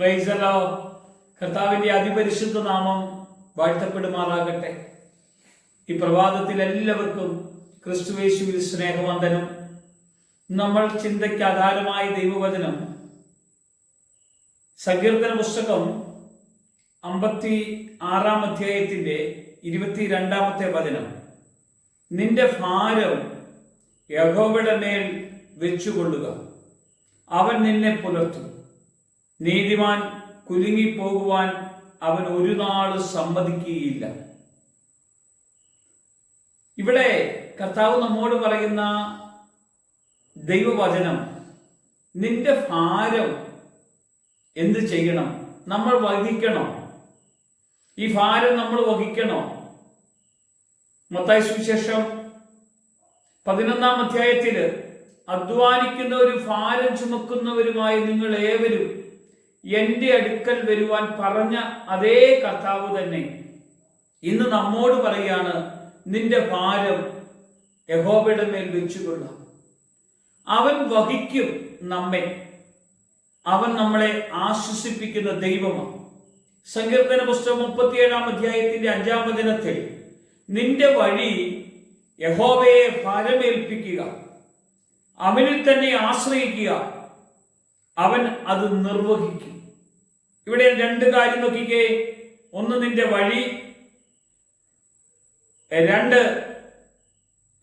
Praise the Lord. കർത്താവിന്റെ അതിപരിശുദ്ധ നാമം വാഴ്ത്തപ്പെടുമാറാകട്ടെ. ഈ പ്രഭാതത്തിൽ എല്ലാവർക്കും ക്രിസ്തുയേശുവിൽ സ്നേഹവന്ദനം. നമ്മൾ ചിന്തയ്ക്ക് ആധാരമായ ദൈവവചനം സങ്കീർത്തന പുസ്തകം 56 അധ്യായത്തിന്റെ 22 വചനം. നിന്റെ ഭാരം യഹോവയുടെ മേൽ വെച്ചുകൊള്ളുക, അവൻ നിന്നെ പുലർത്തും. നീതിമാൻ കുലുങ്ങിപ്പോകുവാൻ അവൻ ഒരു നാൾ സമ്മതിക്കുകയില്ല. ഇവിടെ കർത്താവ് നമ്മോട് പറയുന്ന ദൈവവചനം, നിന്റെ ഭാരം എന്ത് ചെയ്യണം? നമ്മൾ വഹിക്കണം. ഈ ഭാരം നമ്മൾ വഹിക്കണം. മത്തായി സുവിശേഷം 11 അധ്യായത്തില് അധ്വാനിക്കുന്നവരും ഭാരം ചുമക്കുന്നവരുമായി നിങ്ങൾ ഏവരും എന്റെ അടുക്കൽ വരുവാൻ പറഞ്ഞ അതേ കർത്താവ് തന്നെ ഇന്ന് നമ്മോട് പറയാണ്, നിന്റെ ഭാരം യഹോവയുടെ മേൽ വെച്ചുകൊള്ളാം. അവൻ വഹിക്കും നമ്മെ. അവൻ നമ്മളെ ആശ്വസിപ്പിക്കുന്ന ദൈവമാണ്. സങ്കീർത്തന പുസ്തകം 37 അധ്യായത്തിന്റെ 5 വചനത്തിൽ നിന്റെ വഴി യഹോവയെ ഭാരമേൽപ്പിക്കുക, അവനിൽ തന്നെ ആശ്രയിക്കുക, അവൻ അത് നിർവഹിക്കും. ഇവിടെ 2 കാര്യം നോക്കിക്കേ. ഒന്ന്, നിന്റെ വഴി. 2,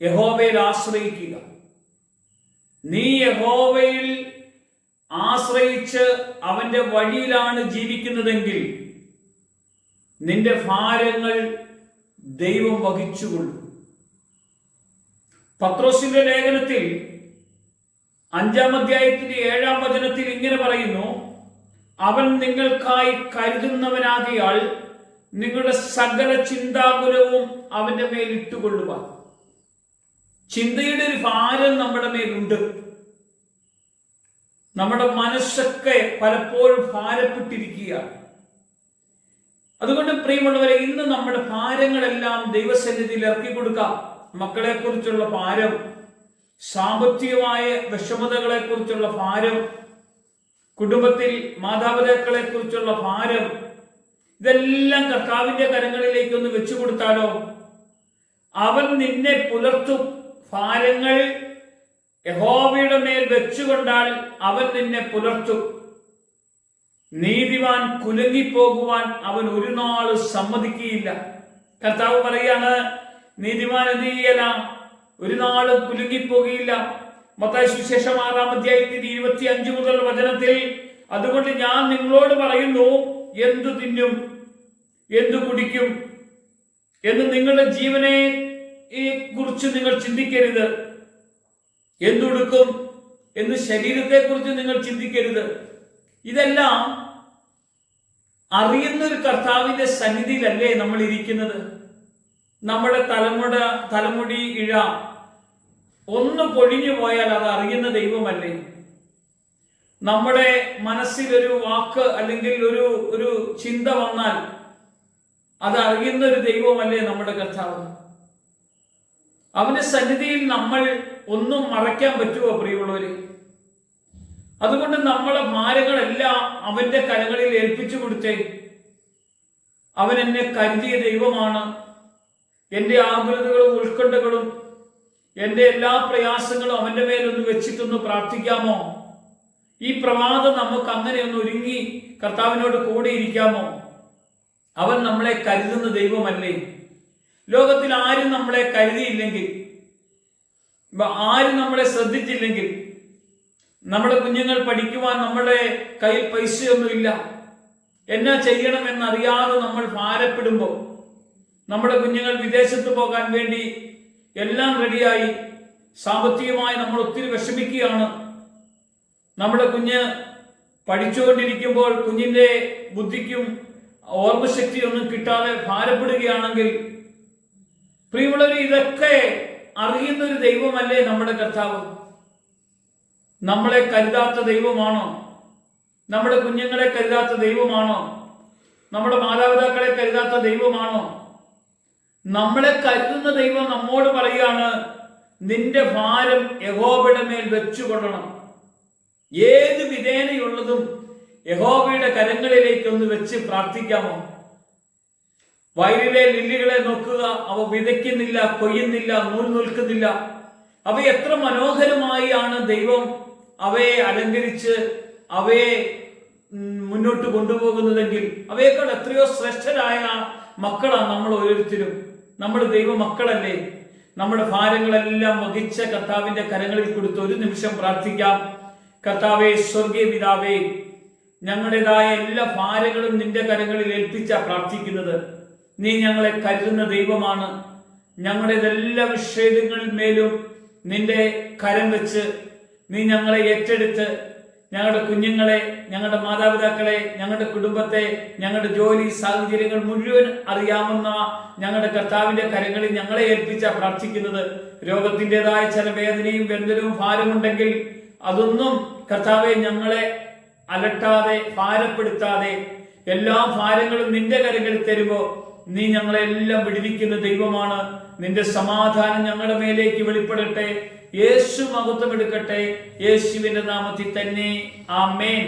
യഹോവയിൽ ആശ്രയിക്കുക. നീ യഹോവയിൽ ആശ്രയിച്ച് അവന്റെ വഴിയിലാണ് ജീവിക്കുന്നതെങ്കിൽ നിന്റെ ഭാരങ്ങൾ ദൈവം വഹിച്ചുകൊള്ളും. പത്രോസിന്റെ ലേഖനത്തിൽ 5 അധ്യായത്തിന്റെ 7 വചനത്തിൽ ഇങ്ങനെ പറയുന്നു, അവൻ നിങ്ങൾക്കായി കരുതുന്നവനാകിയാൽ നിങ്ങളുടെ സകല ചിന്താകുലവും അവന്റെ മേൽ ഇട്ടുകൊള്ളുക. ചിന്തയുടെ ഒരു ഭാരം നമ്മുടെ മേലുണ്ട്. നമ്മുടെ മനസ്സൊക്കെ പലപ്പോഴും ഭാരപ്പെട്ടിരിക്കുകയാണ്. അതുകൊണ്ട് പ്രിയമുള്ളവരെ, ഇന്ന് നമ്മുടെ ഭാരങ്ങളെല്ലാം ദൈവസന്നിധിയിൽ ഇറക്കി കൊടുക്കാം. മക്കളെ കുറിച്ചുള്ള ഭാരം, സാമ്പത്തികമായ വിഷമതകളെ കുറിച്ചുള്ള ഭാരം, കുടുംബത്തിൽ മാതാപിതാക്കളെ കുറിച്ചുള്ള ഭാരം, ഇതെല്ലാം കർത്താവിന്റെ കരങ്ങളിലേക്ക് ഒന്ന് വെച്ചു കൊടുത്താലോ? അവൻ നിന്നെ പുലർത്തും. ഭാരങ്ങൾ യഹോവയുടെ മേൽ വെച്ചുകൊണ്ടാൽ അവൻ നിന്നെ പുലർത്തും. നീതിമാൻ കുലുങ്ങിപ്പോകുവാൻ അവൻ ഒരു നാൾ സമ്മതിക്കുകയില്ല. കർത്താവ് പറയാണ്, നീതിമാൻ എന്ത് ചെയ്യല? ഒരു നാളും കുലുങ്ങിപ്പോകുകയില്ല. മത്തായി സുവിശേഷം 6 അധ്യായത്തിന്റെ 25 മുതൽ വചനത്തിൽ, അതുകൊണ്ട് ഞാൻ നിങ്ങളോട് പറയുന്നു, എന്തു തിന്നും എന്തു കുടിക്കും എന്ന് നിങ്ങളുടെ ജീവനെ കുറിച്ച് നിങ്ങൾ ചിന്തിക്കരുത്. എന്തുടുക്കും എന്ന് ശരീരത്തെ കുറിച്ച് നിങ്ങൾ ചിന്തിക്കരുത്. ഇതെല്ലാം അറിയുന്ന ഒരു കർത്താവിന്റെ സന്നിധിയിലല്ലേ നമ്മൾ ഇരിക്കുന്നത്? നമ്മുടെ തലമുടി ഇഴ ഒന്ന് പൊഴിഞ്ഞു പോയാൽ അത് അറിയുന്ന ദൈവമല്ലേ? നമ്മുടെ മനസ്സിൽ ഒരു വാക്ക് അല്ലെങ്കിൽ ഒരു ചിന്ത വന്നാൽ അത് അറിയുന്ന ഒരു ദൈവമല്ലേ നമ്മുടെ കർത്താവ്? അവന്റെ സന്നിധിയിൽ നമ്മൾ ഒന്നും മറയ്ക്കാൻ പറ്റുമോ പ്രിയമുള്ളവര്? അതുകൊണ്ട് നമ്മളെ ഭാരങ്ങളെല്ലാം അവന്റെ കരങ്ങളിൽ ഏൽപ്പിച്ചു കൊടുത്തേ. അവൻ എന്നെ കരുതിയ ദൈവമാണ്. എന്റെ ആകുലതകളും ഉത്കണ്ഠകളും എന്റെ എല്ലാ പ്രയാസങ്ങളും അവന്റെ മേലൊന്ന് വെച്ചിട്ടൊന്ന് പ്രാർത്ഥിക്കാമോ? ഈ പ്രഭാതം നമുക്ക് അങ്ങനെ ഒന്ന് ഒരുങ്ങി കർത്താവിനോട് കൂടെ ഇരിക്കാമോ? അവൻ നമ്മളെ കരുതുന്ന ദൈവമല്ലേ? ലോകത്തിൽ ആരും നമ്മളെ കരുതിയില്ലെങ്കിൽ, ആരും നമ്മളെ ശ്രദ്ധിച്ചില്ലെങ്കിൽ, നമ്മുടെ കുഞ്ഞുങ്ങൾ പഠിക്കുവാൻ നമ്മുടെ കയ്യിൽ പൈസയൊന്നുമില്ല, എന്നാ ചെയ്യണമെന്നറിയാതെ നമ്മൾ ഭാരപ്പെടുമ്പോൾ, നമ്മുടെ കുഞ്ഞുങ്ങൾ വിദേശത്ത് പോകാൻ വേണ്ടി എല്ലാം റെഡിയായി, സാമ്പത്തികമായി നമ്മൾ ഒത്തിരി വിഷമിക്കുകയാണ്. നമ്മുടെ കുഞ്ഞ് പഠിച്ചുകൊണ്ടിരിക്കുമ്പോൾ കുഞ്ഞിന്റെ ബുദ്ധിക്കും ഓർമ്മശക്തിയൊന്നും കിട്ടാതെ ഭാരപ്പെടുകയാണെങ്കിൽ, പ്രിയമുള്ളവർ, ഇതൊക്കെ അറിയുന്ന ഒരു ദൈവമല്ലേ നമ്മുടെ കർത്താവ്? നമ്മളെ കരുതാത്ത ദൈവമാണോ? നമ്മുടെ കുഞ്ഞുങ്ങളെ കരുതാത്ത ദൈവമാണോ? നമ്മുടെ മാതാപിതാക്കളെ കരുതാത്ത ദൈവമാണോ? നമ്മളെ കരുതുന്ന ദൈവം നമ്മോട് പറയുകയാണ്, നിന്റെ ഭാരം യഹോവയുടെ മേൽ വെച്ചുകൊള്ളണം. ഏത് വിധേനയുള്ളതും യഹോവയുടെ കരങ്ങളിലേക്ക് ഒന്ന് വെച്ച് പ്രാർത്ഥിക്കാമോ? വയലിലെ ലില്ലികളെ നോക്കുക, അവ വിതയ്ക്കുന്നില്ല, കൊയ്യുന്നില്ല, നൂൽ നിൽക്കുന്നില്ല. അവ എത്ര മനോഹരമായി ആണ് ദൈവം അവയെ അലങ്കരിച്ച് അവയെ മുന്നോട്ട് കൊണ്ടുപോകുന്നതെങ്കിൽ അവയേക്കാൾ എത്രയോ ശ്രേഷ്ഠരായ മക്കളാണ് നമ്മൾ ഓരോരുത്തരും. നമ്മൾ ദൈവ മക്കളല്ലേ? നമ്മുടെ ഭാരങ്ങളെല്ലാം വഹിച്ച കർത്താവിന്റെ കരങ്ങളിൽ കൊടുത്ത് ഒരു നിമിഷം പ്രാർത്ഥിക്കാം. കർത്താവേ, സ്വർഗീയ പിതാവേ, ഞങ്ങളുടേതായ എല്ലാ ഭാരങ്ങളും നിന്റെ കരങ്ങളിൽ ഏൽപ്പിച്ച പ്രാർത്ഥിക്കുന്നത്. നീ ഞങ്ങളെ കരുതുന്ന ദൈവമാണ്. ഞങ്ങളുടേതെല്ലാ വിഷയങ്ങളിൽ മേലും നിന്റെ കരം വെച്ച് നീ ഞങ്ങളെ ഏറ്റെടുത്ത് ഞങ്ങളുടെ കുഞ്ഞുങ്ങളെ, ഞങ്ങളുടെ മാതാപിതാക്കളെ, ഞങ്ങളുടെ കുടുംബത്തെ, ഞങ്ങളുടെ ജോലി സാഹചര്യങ്ങൾ മുഴുവൻ അറിയാവുന്ന ഞങ്ങളുടെ കർത്താവിന്റെ കരങ്ങളിൽ ഞങ്ങളെ ഏൽപ്പിച്ച പ്രാർത്ഥിക്കുന്നത്. രോഗത്തിൻ്റെതായ ചില വേദനയും ബന്ധനവും ഭാരമുണ്ടെങ്കിൽ അതൊന്നും കർത്താവെ ഞങ്ങളെ അലട്ടാതെ ഭാരപ്പെടുത്താതെ എല്ലാ ഭാരങ്ങളും നിന്റെ കരങ്ങളിൽ തരുമ്പോ നീ ഞങ്ങളെല്ലാം വിടുവിക്കുന്ന ദൈവമാണ്. നിന്റെ സമാധാനം ഞങ്ങളുടെ മേലേക്ക് വെളിപ്പെടട്ടെ. യേശു മഹത്വം എടുക്കട്ടെ. യേശുവിന്റെ നാമത്തിൽ തന്നെ. ആമേൻ.